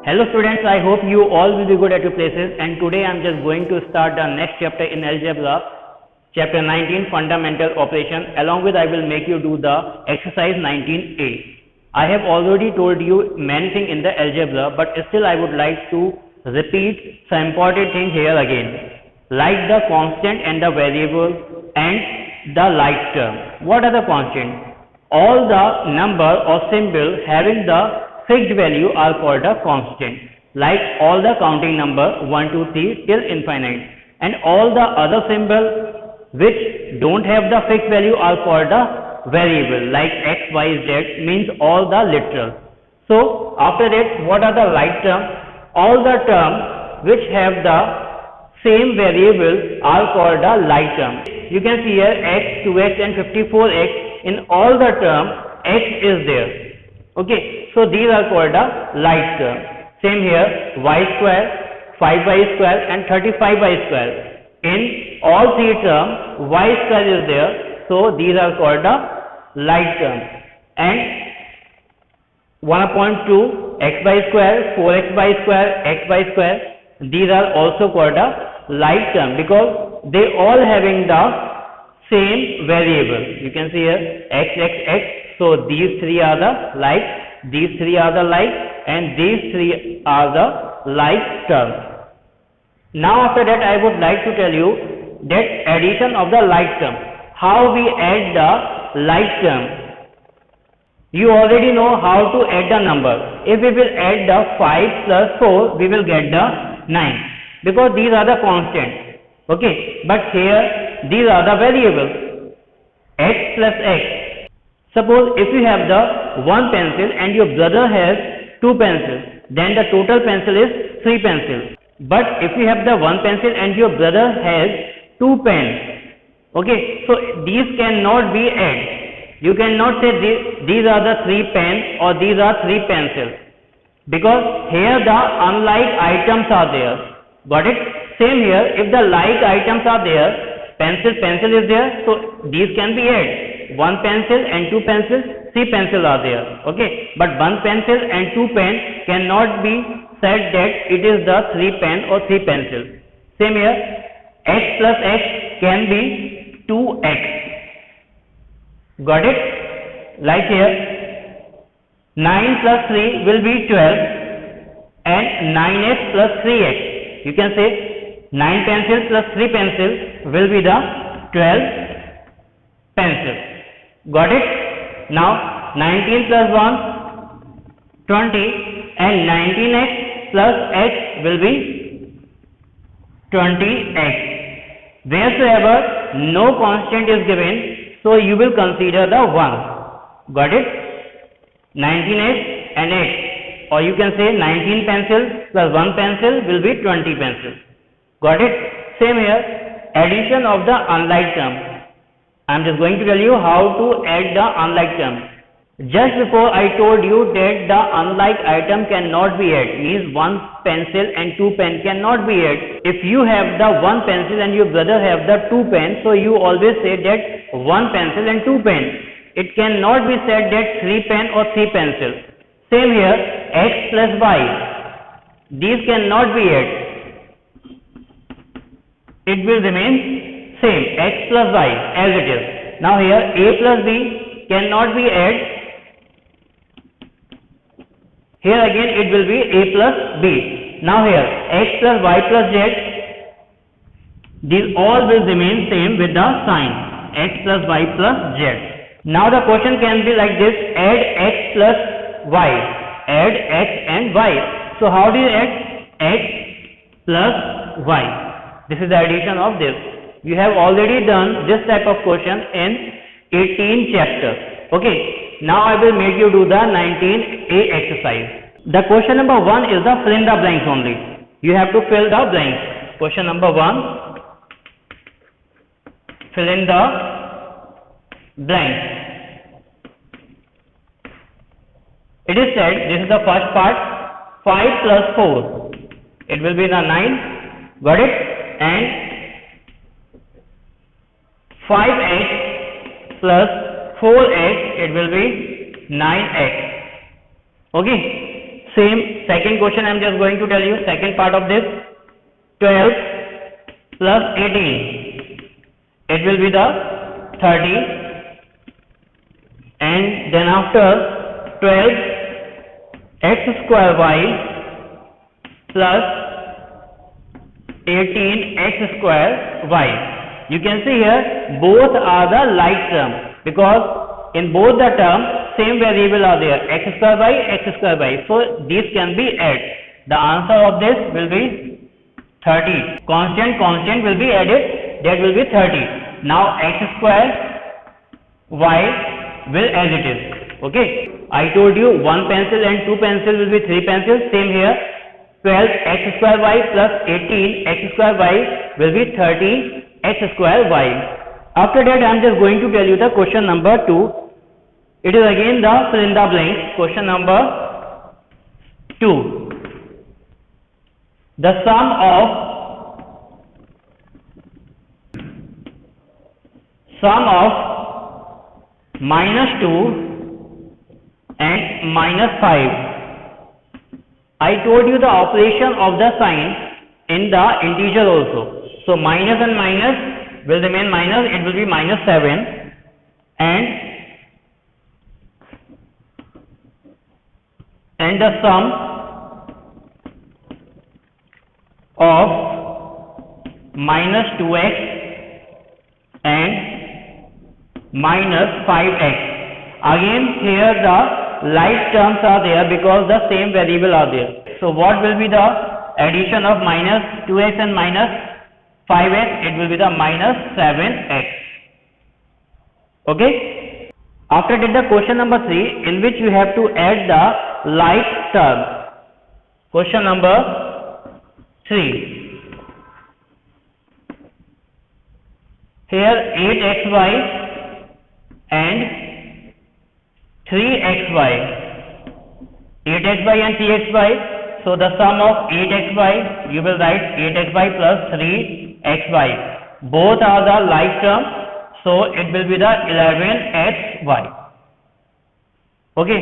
Hello students, I hope you all will be good at your places, and today I am just going to start the next chapter in algebra, chapter 19, fundamental operation. Along with I will make you do the exercise 19a. I have already told you many things in the algebra, but still I would like to repeat some important things here again, like the constant and the variable and the like term. What are the constants? All the number or symbol having the fixed value are called a constant, like all the counting number 1, 2, 3 till infinite, and all the other symbols which don't have the fixed value are called a variable, like x, y, z, means all the literal. So after that, what are the like term? All the terms which have the same variable are called a like term. You can see here x, 2x and 54x. In all the term x is there. Okay, so these are called a like term. Same here, y square, 5y square and 35y square. In all three terms, y square is there, so these are called a like term. And 1/2, xy square, 4xy square, xy square, these are also called a like term because they all having the same variable. You can see here x, x, x. So these three are the like, these three are the like, and these three are the like terms. Now after that, I would like to tell you that addition of the like term. How we add the like term? You already know how to add the number. If we will add the 5 plus 4, we will get the 9 because these are the constants. Okay, but here these are the variables x plus x. Suppose if you have the one pencil and your brother has two pencils, then the total pencil is 3 pencils. But if you have the one pencil and your brother has two pens, okay, so these cannot be added. You cannot say these are the 3 pens or these are 3 pencils because here the unlike items are there. Got it? Same here, if the like items are there, pencil is there, so these can be added. One pencil and two pencils, 3 pencils are there. Okay, but one pencil and two pens cannot be said that it is the 3 pen or 3 pencils. Same here, x plus x can be 2x. Got it? Like here, 9 plus 3 will be 12 and 9x plus 3x. You can say 9 pencils plus 3 pencils will be the 12 pencils. Got it? Now 19 plus 1, 20, and 19x plus x will be 20x. Wheresoever no constant is given, so you will consider the 1. Got it? 19x and x, or you can say 19 pencils plus 1 pencil will be 20 pencils. Got it? Same here, addition of the unlike term. I am just going to tell you how to add the unlike term. Just before I told you that the unlike item cannot be added, means one pencil and two pen cannot be added. If you have the one pencil and your brother have the two pen, so you always say that one pencil and two pen. It cannot be said that 3 pen or 3 pencils. Same here, x plus y. These cannot be added. It will remain same, x plus y as it is. Now here a plus b cannot be added. Here again it will be a plus b. Now here x plus y plus z, these all will remain same with the sign x plus y plus z. Now the question can be like this: add x plus y, add x and y. So how do you add x plus y? This is the addition of this. You have already done this type of question in 18 chapters. Okay, now I will make you do the 19a exercise. The question number 1 is the fill in the blanks only. You have to fill the blanks. Question number 1, fill in the blanks. It is said, this is the first part, 5 plus 4, it will be the 9. Got it? And 5x plus 4x, it will be 9x. Okay. Same second question I am just going to tell you, second part of this, 12 plus 18, it will be the 30, and then after 12 x square y plus 18 x square y. You can see here both are the like term, because in both the terms same variable are there, x square y, so these can be added. The answer of this will be 30. Constant will be added, that will be 30. Now x square y will as it is. Okay, I told you one pencil and two pencils will be three pencils. Same here, 12 x square y plus 18 x square y will be 30 x square y. After that I am just going to tell you the question number 2. It is again the fill in the blank. Question number 2. The sum of -2 and -5. I told you the operation of the sign in the integer also. So minus and minus will remain minus, it will be -7, and the sum of -2x and -5x. Again here the like terms are there because the same variable are there. So what will be the addition of -2x and -5x? It will be the -7x. Okay. After that, the question number 3, in which you have to add the like term. Question number 3. Here 8xy and 3xy. 8xy and 3xy. So the sum of 8xy, you will write 8xy plus 3xy. Both are the like term, so it will be the 11xy. Okay,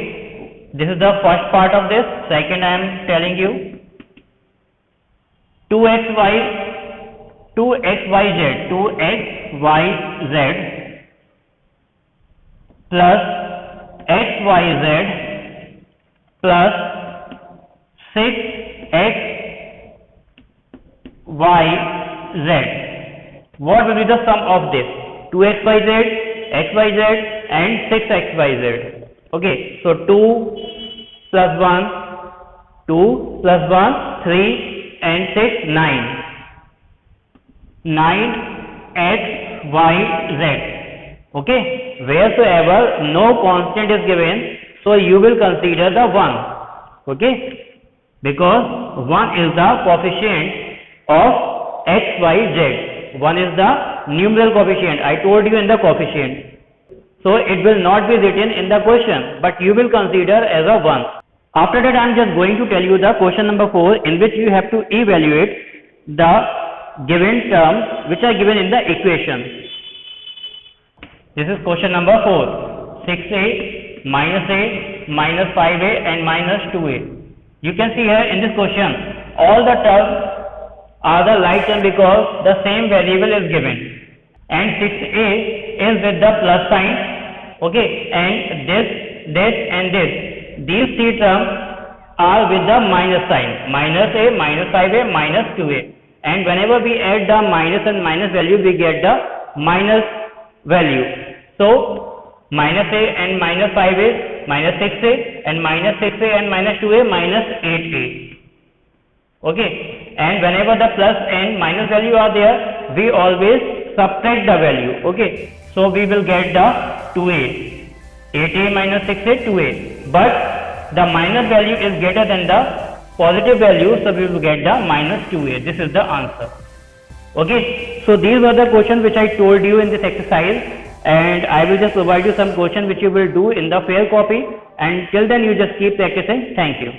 this is the first part of this. Second I am telling you 2xyz plus xyz plus 6xyz. What will be the sum of this? 2xyz, xyz and 6xyz. Okay, so 2 plus 1, 3 and 6, 9. 9xyz. Okay, wheresoever no constant is given, so you will consider the 1. Okay, because 1 is the coefficient of xyz. 1 is the numeral coefficient. I told you in the coefficient. So it will not be written in the question, but you will consider as a 1. After that, I am just going to tell you the question number 4, in which you have to evaluate the given terms which are given in the equation. This is question number 4. 6a, minus 5a and -2a. You can see here in this question, all the terms are the like term because the same variable is given, and 6a is with the plus sign. Okay, and this and this, these three terms are with the minus sign, -a, -5a, -2a, and whenever we add the minus and minus value, we get the minus value. So -a and -5a, -6a, and -6a and -2a, -8a. Okay, and whenever the plus and minus value are there, we always subtract the value. Okay, so we will get the 2a. 8a minus 6a, 2a. But the minus value is greater than the positive value, so we will get the -2a. This is the answer. Okay, so these were the questions which I told you in this exercise, and I will just provide you some questions which you will do in the fair copy, and till then you just keep practicing. Thank you.